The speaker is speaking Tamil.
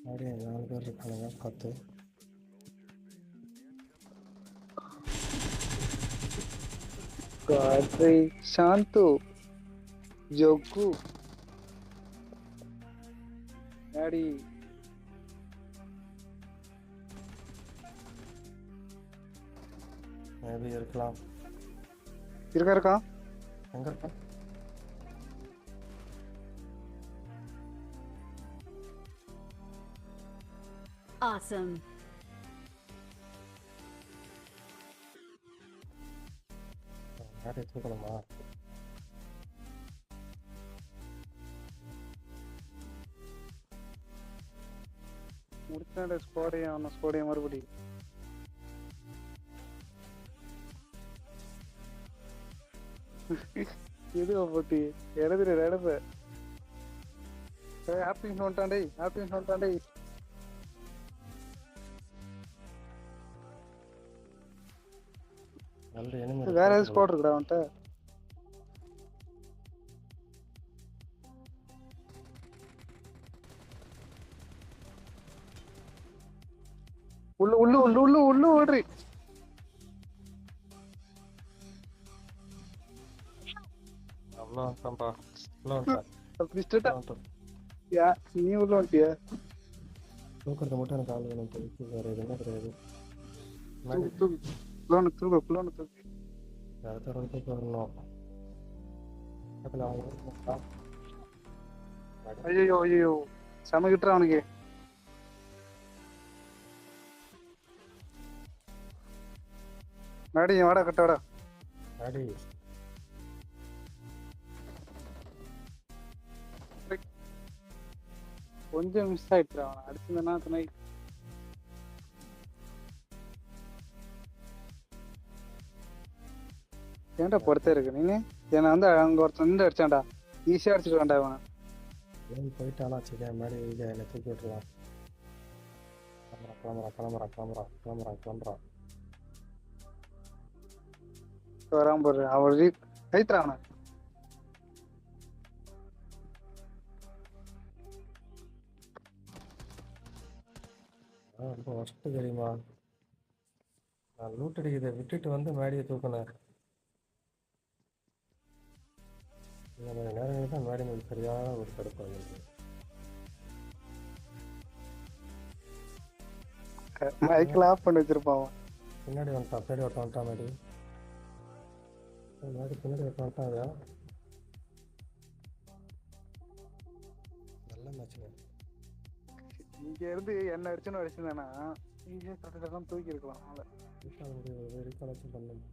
அப்படியே 4 பேர் இருக்கானுங்க கத்து. கார்த்தி சாந்து ஜோகு டாடி மேபி இருக்கலாம். இருக்கா எங்க இருக்கா? Awesome. யாரை தூக்கணுமா? முடிச்சாண்ட ஸ்கோடையும் மறுபடி எதுவா போட்டி இடத்துல இடப்ப ஹாப்பிங் சொல்லிட்டாண்டே நல்ல enemy வேற இருக்கு. ஏதாவது ஸ்குவாட் இருக்குடா அவன்கிட்ட உள்ள ஓடுறி அவ்வளோ வந்துட்டான்ப்பா. உள்ள வந்துட்டான். பிஸ்டா உள்ள வந்துட்டான். யா நீ உள்ள வந்துட்டியா தூக்குறது மட்டும் எனக்கு ஆள் வேணும். தூக்கி வேற எதுவுமே கிடையாது. தூக்கு அடுத்த இடத்துக்கு வரணும். பக்கத்துல அவங்க இருக்கா? ஐயோ சமைக்கிட்டுறான் அவனுக்கு நாடி வாடா கட்டாடா அடி. கொஞ்சம் மிஸ் ஆயிட்டு அவனை அடிச்சிருந்தா துணை ஏன்டா பொறுத்தே இருக்கு நீங்க என்ன வந்து அங்க ஒருத்தன் நின்று அடிச்சான்டா ஈஸியா அடிச்சுட்டு வேண்டா அவன் ஏன் போயிட்டானா சரி மாதிரி இதை என்னை தூக்கி விட்டுருவான். கிளம்புறான். வராம போடுற அவன் கைத்துறான் அவனை ரொம்ப ஒஸ்ட்டு தெரியுமா? நான் லூட் அடிக்கிறதை விட்டுட்டு வந்து மேடியை தூக்கினேன். இந்த மாதிரி நேரங்களில் தான் மேடி மேல் சரியான ஒரு கடுப்பாக. மைக்கில் ஆஃப் பண்ணி வச்சிருப்பான் பின்னாடி வந்துட்டான் மேடி பின்னாடி வந்துட்டாங்க. நல்ல மேட்ச்ங்க. இங்க இருந்து என்ன அடிச்சுன்னு அடிச்சிருந்தானா ஈஸியா தூக்கி இருக்கலாம் ரீகாலேஜும் பண்ணணும்.